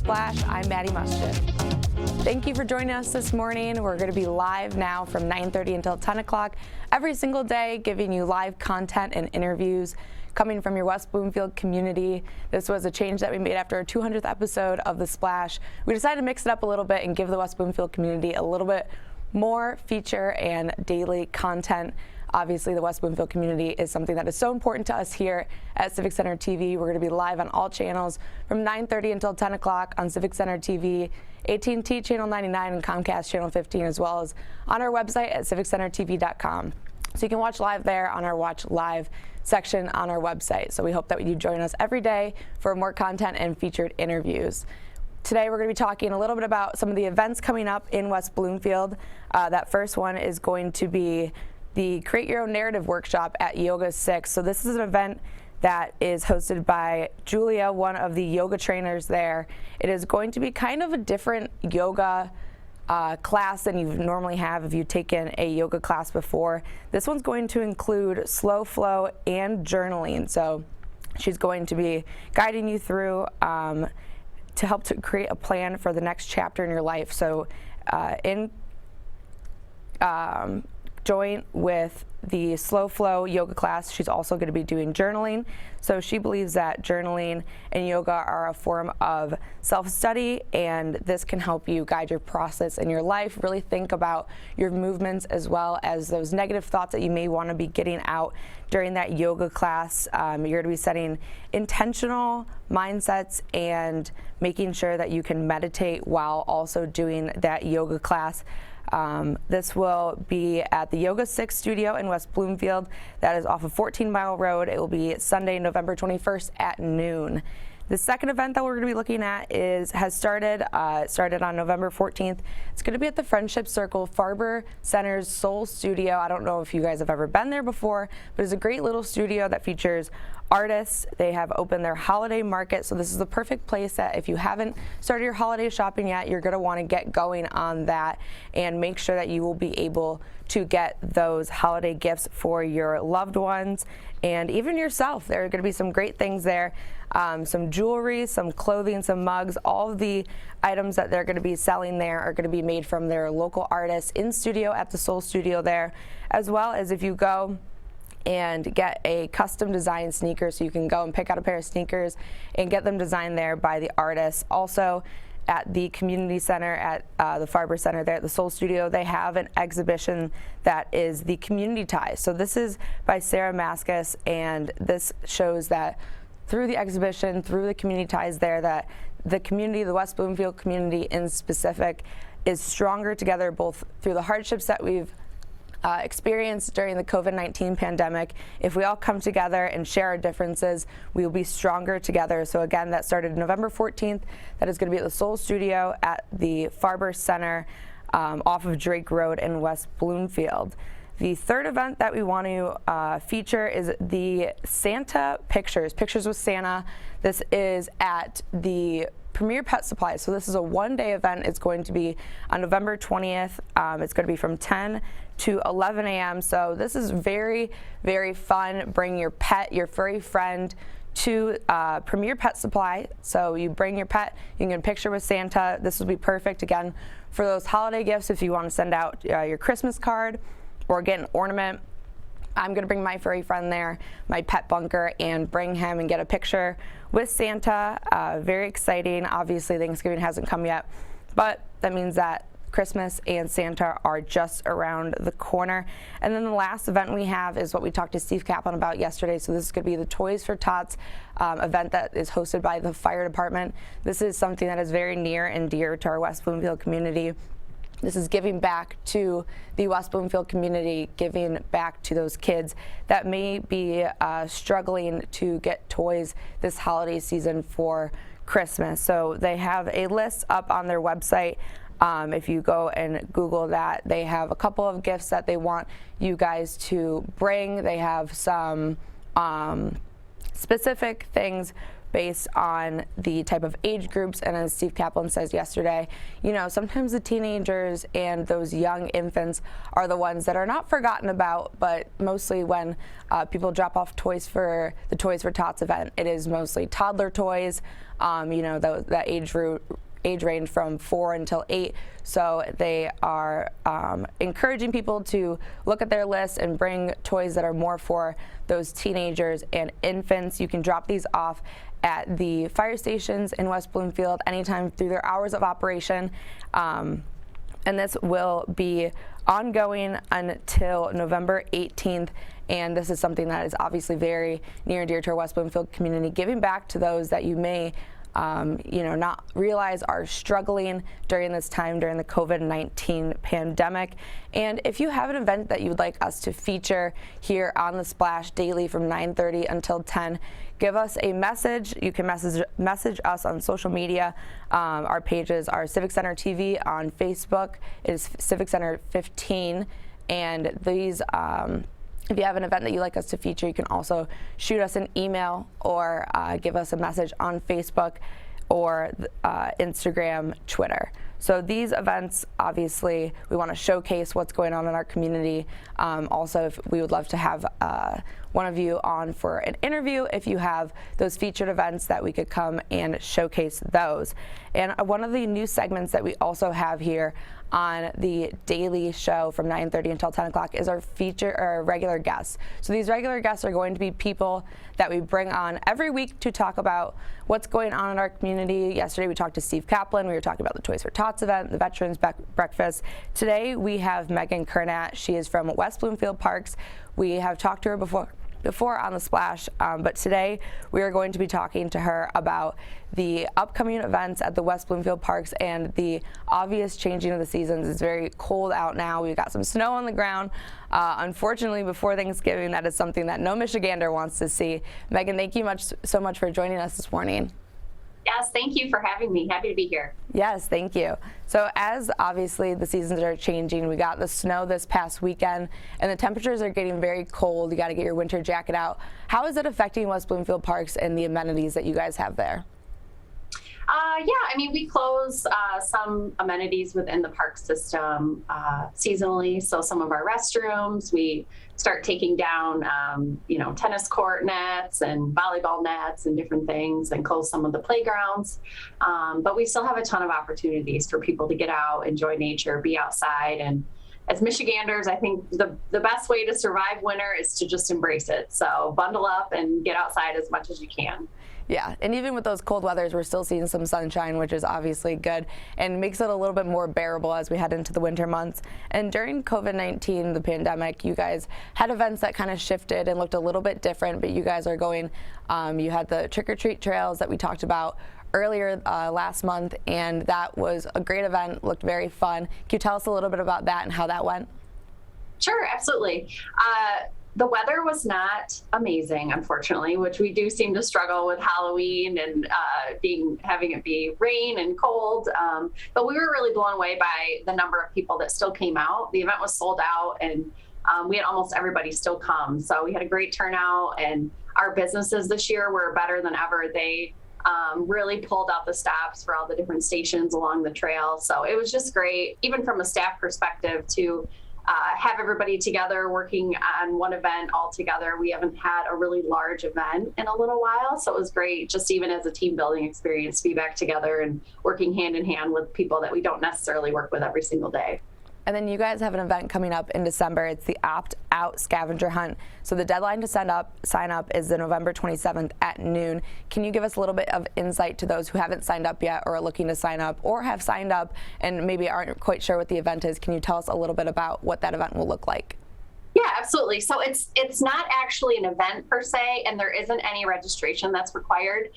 Splash, I'm Maddie Mustion. Thank you for joining us this morning. We're going to be live now from 9:30 until 10 o'clock every single day, giving you live content and interviews coming from your West Bloomfield community. This was a change that we made after our 200th episode of The Splash. We decided to mix it up a little bit and give the West Bloomfield community a little bit more feature and daily content. Obviously, the West Bloomfield community is something that is so important to us here at Civic Center TV. We're going to be live on all channels from 9:30 until 10 o'clock on Civic Center TV, AT&T Channel 99 and Comcast Channel 15, as well as on our website at civiccentertv.com. So you can watch live there on our Watch Live section on our website. So we hope that you join us every day for more content and featured interviews. Today we're going to be talking a little bit about some of the events coming up in West Bloomfield. That first one is going to be the Create Your Own Narrative workshop at Yoga 6. So this is an event that is hosted by Julia, one of the yoga trainers there. It is going to be kind of a different yoga class than you normally have if you've taken a yoga class before. This one's going to include slow flow and journaling. So she's going to be guiding you through to help to create a plan for the next chapter in your life. So join with the slow flow yoga class. She's also going to be doing journaling. So she believes that journaling and yoga are a form of self-study, and this can help you guide your process in your life. Really think about your movements as well as those negative thoughts that you may want to be getting out during that yoga class. You're going to be setting intentional mindsets and making sure that you can meditate while also doing that yoga class. This will be at the Yoga 6 studio in West Bloomfield. That is off of 14 Mile Road. It will be Sunday, November 21st at noon. The second event that we're going to be looking at has started on November 14th. It's going to be at the Friendship Circle, Fowler Center's Soul Studio. I don't know if you guys have ever been there before, but it's a great little studio that features artists. They have opened their holiday market, so this is the perfect place that if you haven't started your holiday shopping yet, you're going to want to get going on that and make sure that you will be able to get those holiday gifts for your loved ones and even yourself. There are going to be some great things there. Some jewelry, some clothing, some mugs. All of the items that they're going to be selling there are going to be made from their local artists in studio at the Soul Studio there, as well as if you go and get a custom design sneaker, so you can go and pick out a pair of sneakers and get them designed there by the artists. Also at the community center at the Fowler Center there at the Soul Studio, they have an exhibition that is the Community Ties. So this is by Sarah Maskus, and this shows that through the exhibition, through the community ties there, that the community, the West Bloomfield community in specific, is stronger together, both through the hardships that we've experienced during the COVID-19 pandemic. If we all come together and share our differences, we will be stronger together. So again, that started November 14th. That is going to be at the Soul Studio at the Fowler Center off of Drake Road in West Bloomfield. The third event that we want to feature is the Santa Pictures with Santa. This is at the Premier Pet Supply. So this is a one-day event. It's going to be on November 20th. It's going to be from 10 to 11 a.m. So this is very, very fun. Bring your pet, your furry friend to Premier Pet Supply. So you bring your pet, you can get a picture with Santa. This will be perfect, again, for those holiday gifts if you want to send out your Christmas card or get an ornament. I'm going to bring my furry friend there, my pet Bunker, and bring him and get a picture with Santa. Very exciting. Obviously, Thanksgiving hasn't come yet, but that means that Christmas and Santa are just around the corner. And then the last event we have is what we talked to Steve Kaplan about yesterday. So this is going to be the Toys for Tots event that is hosted by the fire department. This is something that is very near and dear to our West Bloomfield community. This is giving back to the West Bloomfield community, giving back to those kids that may be struggling to get toys this holiday season for Christmas. So they have a list up on their website. If you go and Google that, they have a couple of gifts that they want you guys to bring. They have some specific things based on the type of age groups. And as Steve Kaplan says yesterday, you know, sometimes the teenagers and those young infants are the ones that are not forgotten about, but mostly when people drop off toys for the Toys for Tots event, it is mostly toddler toys, you know, that age range from 4 until 8. So they are encouraging people to look at their list and bring toys that are more for those teenagers and infants. You can drop these off at the fire stations in West Bloomfield anytime through their hours of operation. And this will be ongoing until November 18th. And this is something that is obviously very near and dear to our West Bloomfield community, giving back to those that you may you know, not realize are struggling during this time, during the COVID-19 pandemic. And if you have an event that you would like us to feature here on The Splash daily from 9:30 until 10, give us a message. You can message us on social media. Our pages are Civic Center TV on Facebook. It is Civic Center 15. And these if you have an event that you'd like us to feature, you can also shoot us an email or give us a message on Facebook or Instagram, Twitter. So these events, obviously, we want to showcase what's going on in our community. Also, if we would love to have one of you on for an interview if you have those featured events that we could come and showcase those. And one of the new segments that we also have here on the daily show from 9:30 until 10 o'clock is our regular guests. So these regular guests are going to be people that we bring on every week to talk about what's going on in our community. Yesterday we talked to Steve Kaplan. We were talking about the Toys for Tots event, the Veterans Breakfast. Today we have Megan Kernat. She is from West Bloomfield Parks. We have talked to her before on The Splash, but today we are going to be talking to her about the upcoming events at the West Bloomfield Parks and the obvious changing of the seasons. It's very cold out now. We've got some snow on the ground. Unfortunately, before Thanksgiving, that is something that no Michigander wants to see. Megan, thank you so much for joining us this morning. Yes, thank you for having me. Happy to be here. Yes, thank you. So as obviously the seasons are changing, we got the snow this past weekend and the temperatures are getting very cold. You got to get your winter jacket out. How is it affecting West Bloomfield Parks and the amenities that you guys have there? Yeah, I mean, we close some amenities within the park system seasonally. So some of our restrooms, we start taking down, you know, tennis court nets and volleyball nets and different things, and close some of the playgrounds. But we still have a ton of opportunities for people to get out, enjoy nature, be outside. And as Michiganders, I think the best way to survive winter is to just embrace it. So bundle up and get outside as much as you can. Yeah, and even with those cold weathers, we're still seeing some sunshine, which is obviously good and makes it a little bit more bearable as we head into the winter months. And during COVID-19, the pandemic, you guys had events that kind of shifted and looked a little bit different, but you guys are going, you had the trick-or-treat trails that we talked about earlier last month, and that was a great event, looked very fun. Can you tell us a little bit about that and how that went? Sure, absolutely. The weather was not amazing, unfortunately, which we do seem to struggle with Halloween and having it be rain and cold. But we were really blown away by the number of people that still came out. The event was sold out, and we had almost everybody still come. So we had a great turnout, and our businesses this year were better than ever. They really pulled out the stops for all the different stations along the trail. So it was just great, even from a staff perspective, to have everybody together working on one event all together. We haven't had a really large event in a little while, so it was great, just even as a team building experience, to be back together and working hand in hand with people that we don't necessarily work with every single day. And then you guys have an event coming up in December. It's the Opt Out Scavenger Hunt. So the deadline to sign up is the November 27th at noon. Can you give us a little bit of insight to those who haven't signed up yet or are looking to sign up or have signed up and maybe aren't quite sure what the event is? Can you tell us a little bit about what that event will look like? Yeah, absolutely. So it's not actually an event per se, and there isn't any registration that's required.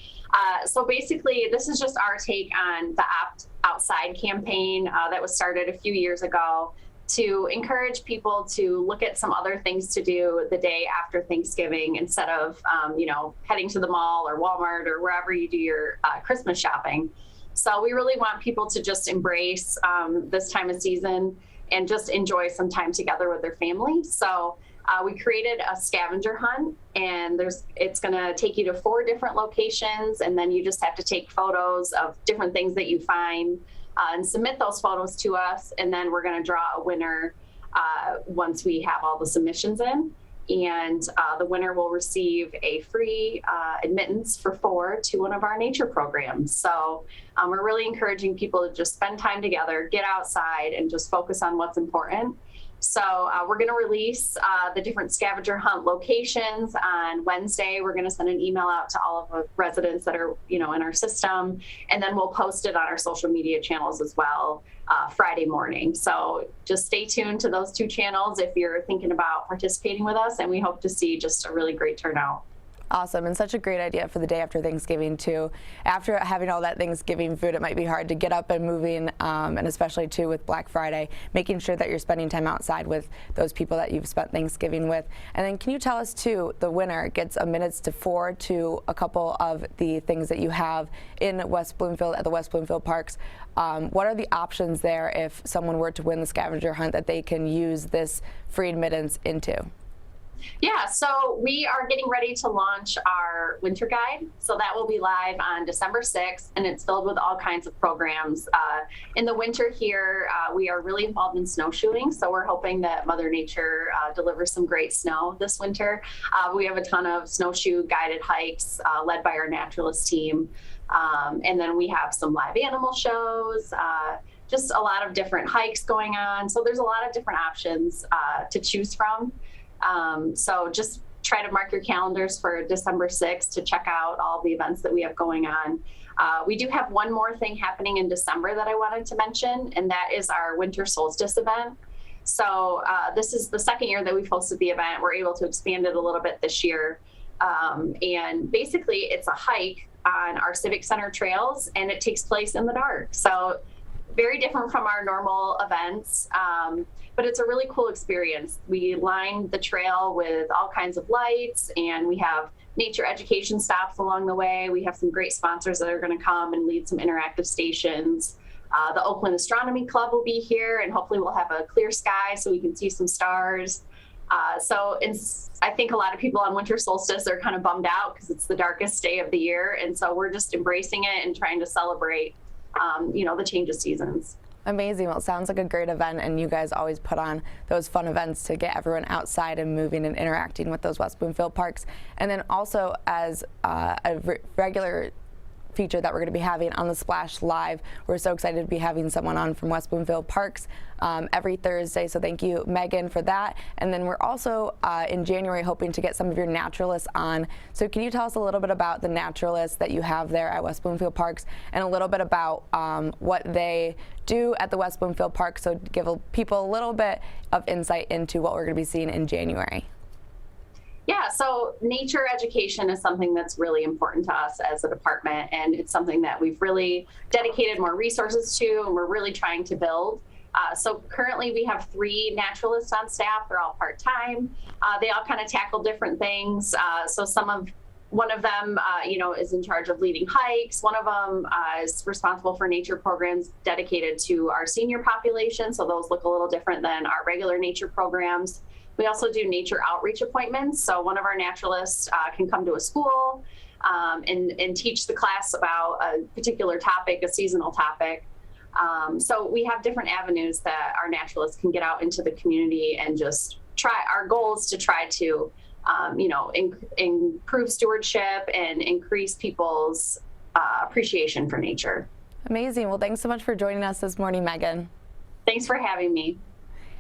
So basically, this is just our take on the Opt Outside campaign that was started a few years ago to encourage people to look at some other things to do the day after Thanksgiving instead of, heading to the mall or Walmart or wherever you do your Christmas shopping. So we really want people to just embrace this time of season and just enjoy some time together with their family. So We created a scavenger hunt, and it's going to take you to 4 different locations, and then you just have to take photos of different things that you find and submit those photos to us, and then we're going to draw a winner once we have all the submissions in. And the winner will receive a free admittance for 4 to one of our nature programs. So we're really encouraging people to just spend time together, get outside, and just focus on what's important. So we're going to release the different scavenger hunt locations on Wednesday. We're going to send an email out to all of the residents that are, in our system, and then we'll post it on our social media channels as well Friday morning. So just stay tuned to those 2 channels if you're thinking about participating with us, and we hope to see just a really great turnout. Awesome, and such a great idea for the day after Thanksgiving too. After having all that Thanksgiving food, it might be hard to get up and moving, and especially too with Black Friday, making sure that you're spending time outside with those people that you've spent Thanksgiving with. And then can you tell us too, the winner gets a minutes to 4 to a couple of the things that you have in West Bloomfield at the West Bloomfield Parks. What are the options there if someone were to win the scavenger hunt that they can use this free admittance into? Yeah, so we are getting ready to launch our winter guide. So that will be live on December 6th, and it's filled with all kinds of programs. In the winter here, we are really involved in snowshoeing, so we're hoping that Mother Nature delivers some great snow this winter. We have a ton of snowshoe guided hikes led by our naturalist team. And then we have some live animal shows, just a lot of different hikes going on. So there's a lot of different options to choose from. So just try to mark your calendars for December 6th to check out all the events that we have going on. We do have one more thing happening in December that I wanted to mention, and that is our Winter Solstice event. So this is the 2nd year that we've hosted the event. We're able to expand it a little bit this year. And basically it's a hike on our Civic Center trails, and it takes place in the dark. So very different from our normal events, but it's a really cool experience. We line the trail with all kinds of lights, and we have nature education stops along the way. We have some great sponsors that are going to come and lead some interactive stations. The Oakland Astronomy Club will be here, and hopefully we'll have a clear sky so we can see some stars. I think a lot of people on winter solstice are kind of bummed out because it's the darkest day of the year. And so we're just embracing it and trying to celebrate the change of seasons. Amazing. Well, it sounds like a great event, and you guys always put on those fun events to get everyone outside and moving and interacting with those West Bloomfield parks. And then also as a regular feature that we're going to be having on the Splash Live. We're so excited to be having someone on from West Bloomfield Parks every Thursday, so thank you, Megan, for that. And then we're also in January hoping to get some of your naturalists on. So can you tell us a little bit about the naturalists that you have there at West Bloomfield Parks, and a little bit about what they do at the West Bloomfield Park, so give people a little bit of insight into what we're going to be seeing in January? Yeah, so nature education is something that's really important to us as a department, and it's something that we've really dedicated more resources to, and we're really trying to build. So currently we have 3 naturalists on staff. They're all part-time. They all kind of tackle different things. So one of them, is in charge of leading hikes. One of them is responsible for nature programs dedicated to our senior population. So those look a little different than our regular nature programs. We also do nature outreach appointments. So one of our naturalists can come to a school and teach the class about a particular topic, a seasonal topic. So we have different avenues that our naturalists can get out into the community and just try. Our goal is to try to, improve stewardship and increase people's appreciation for nature. Amazing. Well, thanks so much for joining us this morning, Megan. Thanks for having me.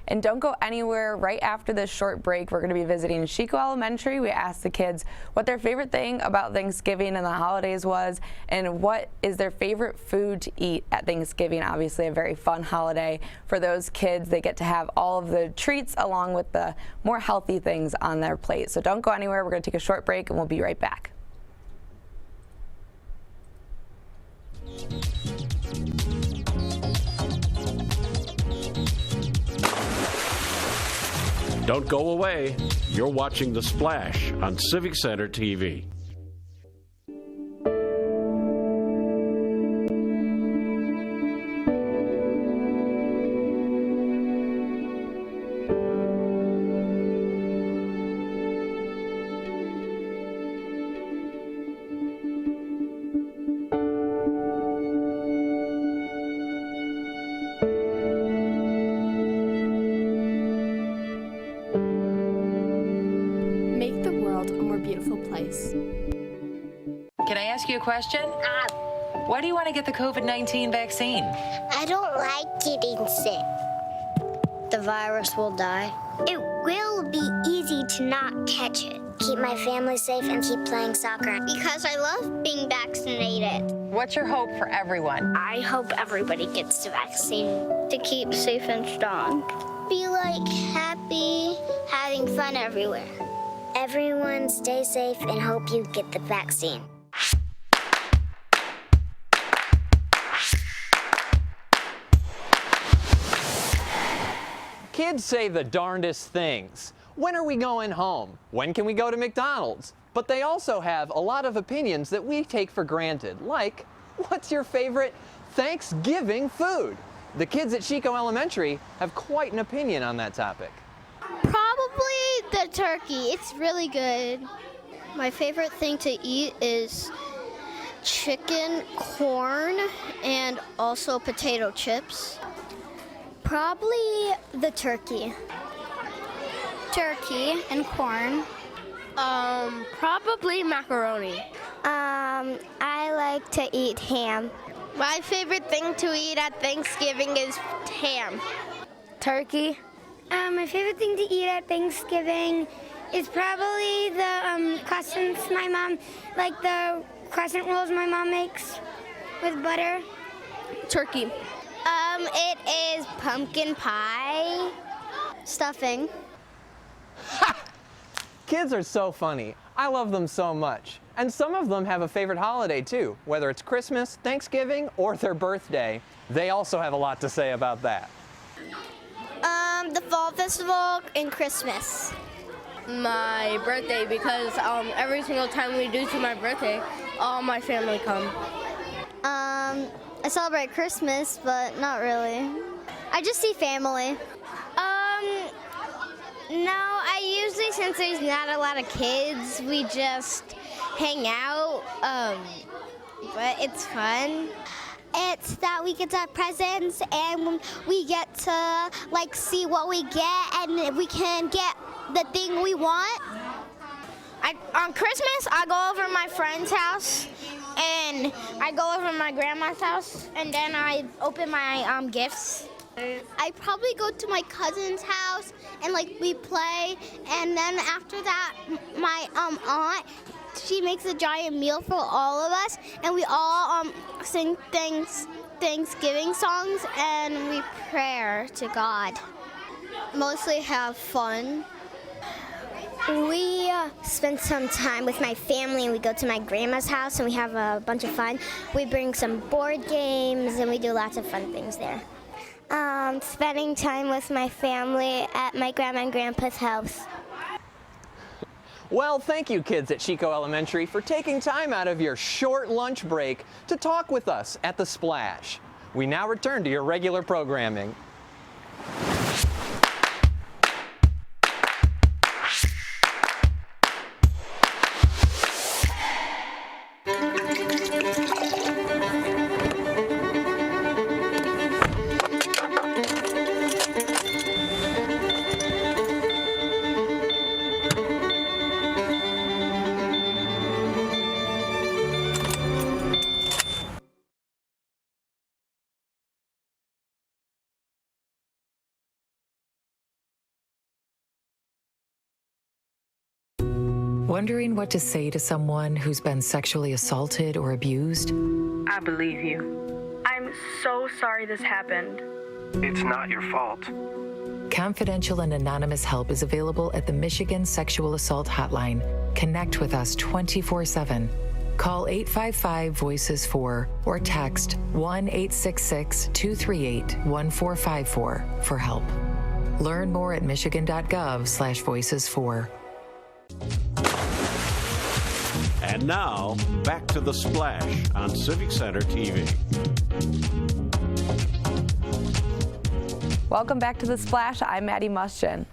And don't go anywhere. Right after this short break, we're going to be visiting Sheiko Elementary. We asked the kids what their favorite thing about Thanksgiving and the holidays was, and what is their favorite food to eat at Thanksgiving. Obviously a very fun holiday for those kids. They get to have all of the treats along with the more healthy things on their plate. So don't go anywhere. We're going to take a short break, and we'll be right back. Don't go away. You're watching The Splash on Civic Center TV. world a more beautiful place. Can I ask you a question? Why do you want to get the COVID-19 vaccine? I don't like getting sick. The virus will die. It will be easy to not catch it. Keep my family safe and keep playing soccer. Because I love being vaccinated. What's your hope for everyone? I hope everybody gets the vaccine to keep safe and strong. Be like happy, having fun everywhere. Everyone stay safe and hope you get the vaccine. Kids say the darndest things. When are we going home? When can we go to McDonald's? But they also have a lot of opinions that we take for granted, like, what's your favorite Thanksgiving food? The kids at Sheiko Elementary have quite an opinion on that topic. Probably the turkey. It's really good. My favorite thing to eat is chicken, corn, and also potato chips. Probably the turkey. Turkey and corn. Probably macaroni. I like to eat ham. My favorite thing to eat at Thanksgiving is ham. Turkey. My favorite thing to eat at Thanksgiving is probably the croissants my mom, like the croissant rolls my mom makes with butter. Turkey. It is pumpkin pie. Stuffing. Kids are so funny. I love them so much. And some of them have a favorite holiday too, whether it's Christmas, Thanksgiving, or their birthday. They also have a lot to say about that. The fall festival and Christmas. My birthday, because every single time we do to my birthday, all my family come. I celebrate Christmas, but not really. I just see family. No, I usually, since there's not a lot of kids, we just hang out, but it's fun. It's that we get our presents and we get to like see what we get and we can get the thing we want. On Christmas, I go over to my friend's house and I go over to my grandma's house and then I open my gifts. I probably go to my cousin's house and like we play, and then after that my aunt, she makes a giant meal for all of us and we all sing Thanksgiving songs and we pray to God. Mostly have fun. We spend some time with my family and we go to my grandma's house and we have a bunch of fun. We bring some board games and we do lots of fun things there. Spending time with my family at my grandma and grandpa's house. Well, thank you kids at Sheiko Elementary for taking time out of your short lunch break to talk with us at The Splash. We now return to your regular programming. Wondering what to say to someone who's been sexually assaulted or abused? I believe you. I'm so sorry this happened. It's not your fault. Confidential and anonymous help is available at the Michigan Sexual Assault Hotline. Connect with us 24/7. Call 855-VOICES-4 or text 1-866-238-1454 for help. Learn more at michigan.gov/voices4. And now, back to The Splash on Civic Center TV. Welcome back to The Splash. I'm Maddie Mustion.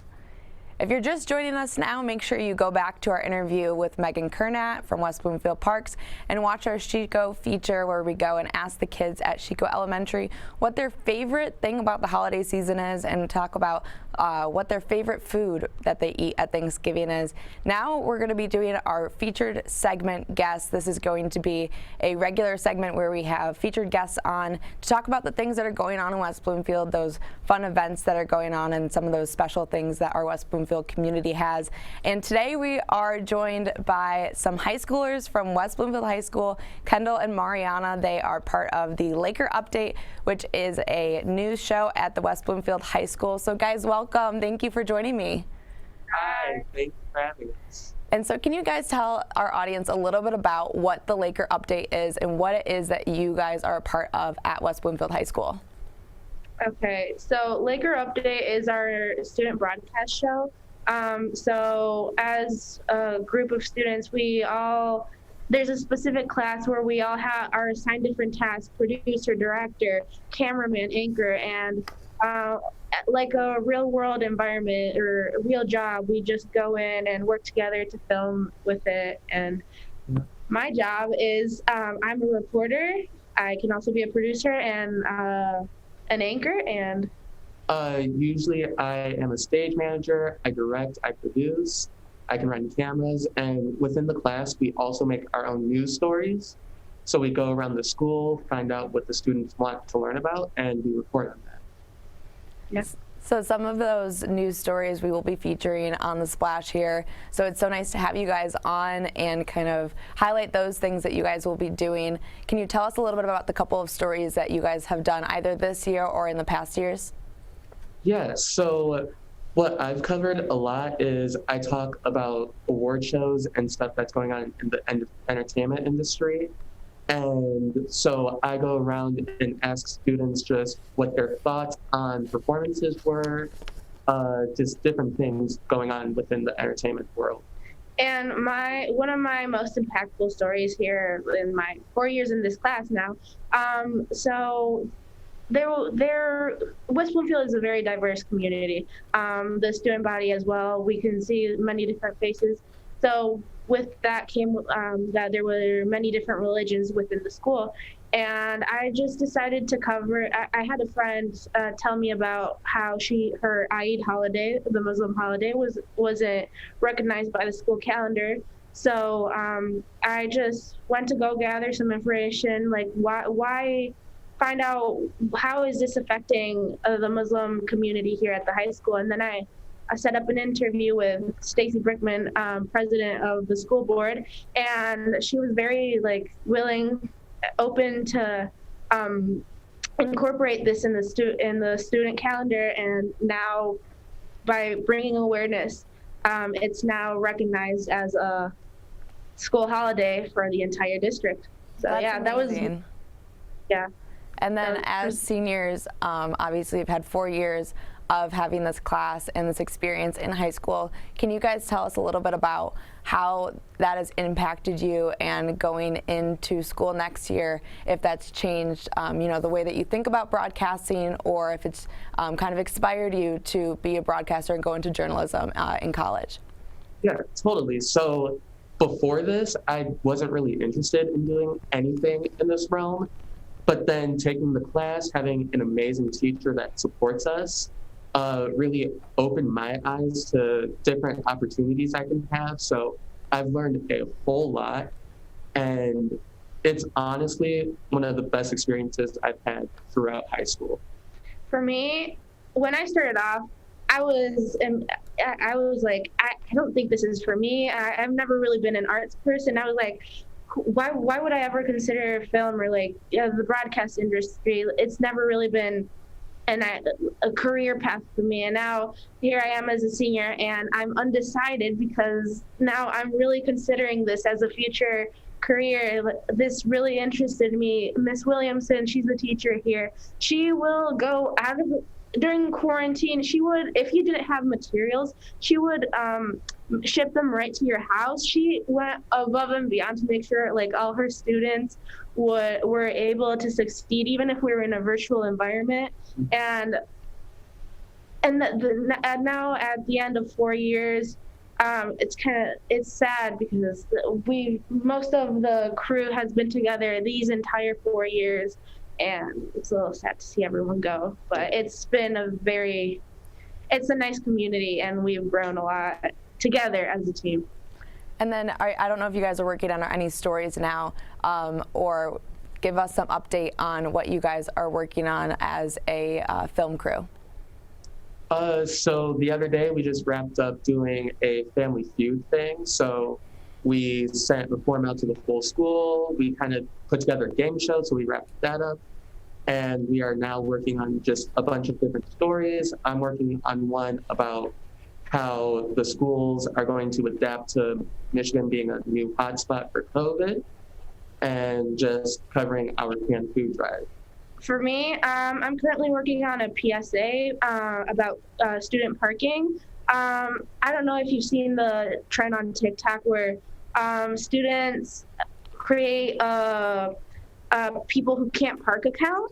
If you're just joining us now, make sure you go back to our interview with Megan Kernat from West Bloomfield Parks and watch our Sheiko feature where we go and ask the kids at Sheiko Elementary what their favorite thing about the holiday season is and talk about what their favorite food that they eat at Thanksgiving is. Now we're going to be doing our featured segment guests. This is going to be a regular segment where we have featured guests on to talk about the things that are going on in West Bloomfield, those fun events that are going on, and some of those special things that our West Bloomfield community has. And today we are joined by some high schoolers from West Bloomfield High School, Kendall and Mariana. They are part of the Laker Update, which is a news show at the West Bloomfield High School. So guys, welcome. Thank you for joining me. Hi, thank you for having us. And so can you guys tell our audience a little bit about what the Laker Update is and what it is that you guys are a part of at West Bloomfield High School? Okay, so Laker Update is our student broadcast show. So as a group of students, there's a specific class where we all are assigned different tasks: producer, director, cameraman, anchor, and like a real world environment or a real job, we just go in and work together to film with it. And my job is I'm a reporter. I can also be a producer and an anchor, and usually I am a stage manager. I direct, I produce, I can run cameras, and within the class we also make our own news stories. So we go around the school, find out what the students want to learn about, and we report on that. Yes. So some of those news stories we will be featuring on the Splash here. So it's so nice to have you guys on and kind of highlight those things that you guys will be doing. Can you tell us a little bit about the couple of stories that you guys have done either this year or in the past years? Yeah, so what I've covered a lot is I talk about award shows and stuff that's going on in the entertainment industry. And so I go around and ask students just what their thoughts on performances were, just different things going on within the entertainment world. And one of my most impactful stories here in my 4 years in this class now, so West Bloomfield is a very diverse community. The student body as well, we can see many different faces. So with that came that there were many different religions within the school. And I just decided to cover, I had a friend tell me about how her Eid holiday, the Muslim holiday, wasn't recognized by the school calendar. So I just went to go gather some information, like why find out how is this affecting the Muslim community here at the high school. And then I set up an interview with Stacy Brickman, president of the school board, and she was very willing, open to incorporate this in the student calendar. And now, by bringing awareness, it's now recognized as a school holiday for the entire district. So That's yeah, amazing. Yeah. And then as seniors, obviously you've had 4 years of having this class and this experience in high school. Can you guys tell us a little bit about how that has impacted you and going into school next year, if that's changed, the way that you think about broadcasting, or if it's kind of inspired you to be a broadcaster and go into journalism in college? Yeah, totally. So before this, I wasn't really interested in doing anything in this realm, but then taking the class, having an amazing teacher that supports us, really opened my eyes to different opportunities I can have. So I've learned a whole lot, and it's honestly one of the best experiences I've had throughout high school. For me, when I started off, I was like, I don't think this is for me. I've never really been an arts person. I was like, why would I ever consider film or the broadcast industry? It's never really been a career path for me. And now here I am as a senior, and I'm undecided because now I'm really considering this as a future career. This really interested me. Miss Williamson, she's the teacher here. She will go out of during quarantine. She would, if you didn't have materials, she would ship them right to your house. She went above and beyond to make sure all her students were able to succeed, even if we were in a virtual environment. And now at the end of 4 years, it's sad because most of the crew has been together these entire 4 years, and it's a little sad to see everyone go. But it's been it's a nice community, and we've grown a lot together as a team. And then I don't know if you guys are working on any stories now, or give us some update on what you guys are working on as a film crew. So the other day we just wrapped up doing a Family Feud thing. So we sent the form out to the full school. We kind of put together a game show, so we wrapped that up. And we are now working on just a bunch of different stories. I'm working on one about how the schools are going to adapt to Michigan being a new hotspot for COVID, and just covering our canned food drive. For me, I'm currently working on a PSA about student parking. I don't know if you've seen the trend on TikTok where students create a people who can't park account.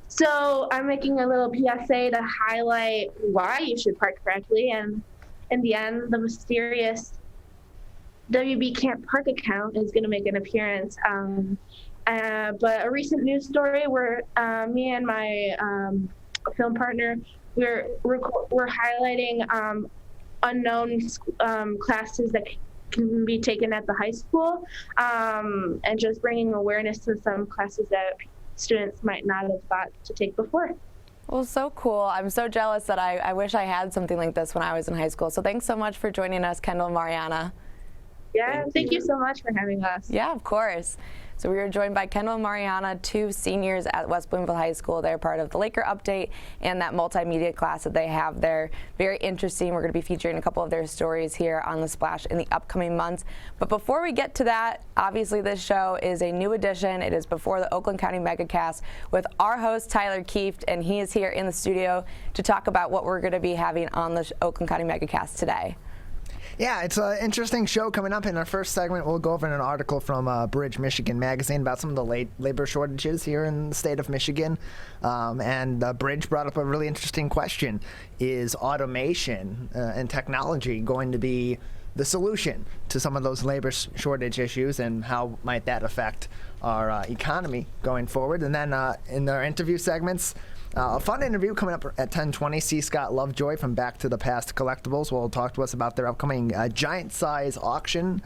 So I'm making a little PSA to highlight why you should park correctly, and in the end, the mysterious WB Can't Park account is going to make an appearance. But a recent news story where me and my film partner, we're highlighting unknown classes that can be taken at the high school, and just bringing awareness to some classes that students might not have thought to take before. Well, so cool. I'm so jealous that I wish I had something like this when I was in high school. So thanks so much for joining us, Kendall and Mariana. Yeah, thank you so much for having us. Yeah, of course. So we were joined by Kendall and Mariana, 2 seniors at West Bloomfield High School. They're part of the Laker Update and that multimedia class that they have there. Very interesting. We're going to be featuring a couple of their stories here on The Splash in the upcoming months. But before we get to that, obviously this show is a new edition. It is before the Oakland County Megacast with our host, Tyler Kieft, and he is here in the studio to talk about what we're going to be having on the Oakland County Megacast today. Yeah, it's an interesting show coming up. In our first segment, we'll go over an article from Bridge, Michigan magazine about some of the labor shortages here in the state of Michigan. And Bridge brought up a really interesting question. Is automation and technology going to be the solution to some of those labor shortage issues, and how might that affect our economy going forward? And then in our interview segments, a fun interview coming up at 10:20. C. Scott Lovejoy from Back to the Past Collectibles will talk to us about their upcoming giant size auction,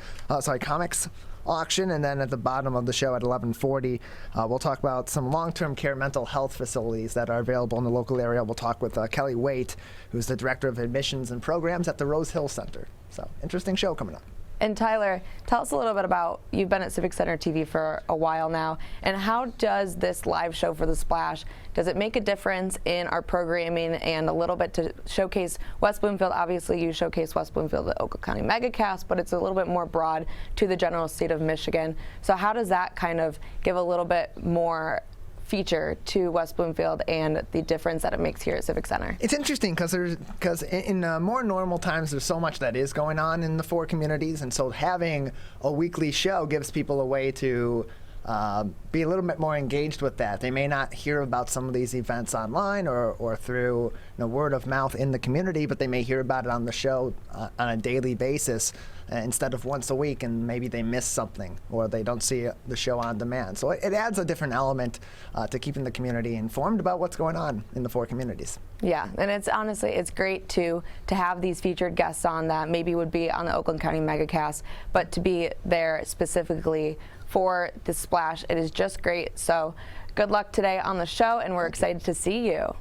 comics auction. And then at the bottom of the show at 11:40, we'll talk about some long-term care mental health facilities that are available in the local area. We'll talk with Kelly Waite, who's the Director of Admissions and Programs at the Rose Hill Center. So interesting show coming up. And Tyler, tell us a little bit about, you've been at Civic Center TV for a while now, and how does this live show for The Splash, does it make a difference in our programming and a little bit to showcase West Bloomfield? Obviously you showcase West Bloomfield at Oakland County Megacast, but it's a little bit more broad to the general state of Michigan. So how does that kind of give a little bit more feature to West Bloomfield and the difference that it makes here at Civic Center? It's interesting because in more normal times there's so much that is going on in the 4 communities, and so having a weekly show gives people a way to be a little bit more engaged with that. They may not hear about some of these events online or through word of mouth in the community, but they may hear about it on the show on a daily basis instead of once a week, and maybe they miss something or they don't see the show on demand. So it adds a different element to keeping the community informed about what's going on in the 4 communities. Yeah, and it's honestly, it's great to have these featured guests on that maybe would be on the Oakland County Megacast, but to be there specifically for The Splash, it is just great. So good luck today on the show, and we're excited to see you.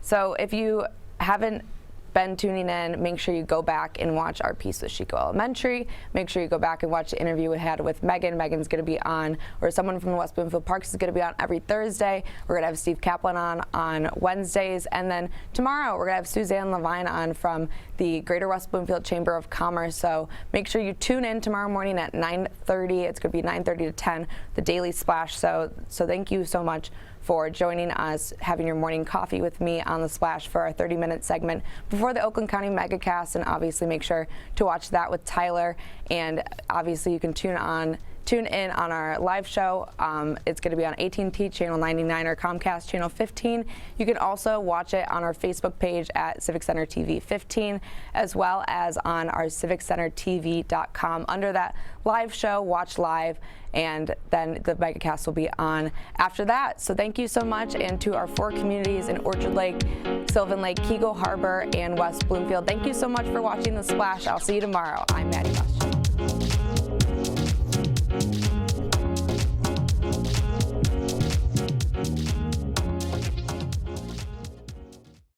So if you haven't been tuning in, make sure you go back and watch our piece with Sheiko Elementary. Make sure you go back and watch the interview we had with Megan. Megan's going to be on, or someone from the West Bloomfield Parks is going to be on every Thursday. We're going to have Steve Kaplan on Wednesdays. And then tomorrow we're going to have Suzanne Levine on from the Greater West Bloomfield Chamber of Commerce. So make sure you tune in tomorrow morning at 9:30. It's going to be 9:30 to 10, the Daily Splash. So thank you so much for joining us, having your morning coffee with me on The Splash for our 30-minute segment before the Oakland County Megacast. And obviously make sure to watch that with Tyler. And obviously you can tune tune in on our live show. It's going to be on AT&T Channel 99 or Comcast Channel 15. You can also watch it on our Facebook page at Civic Center TV 15, as well as on our civiccentertv.com. Under that live show, watch live, and then the megacast will be on after that. So thank you so much, and to our 4 communities in Orchard Lake, Sylvan Lake, Keagle Harbor, and West Bloomfield, thank you so much for watching The Splash. I'll see you tomorrow. I'm Maddie Mustion.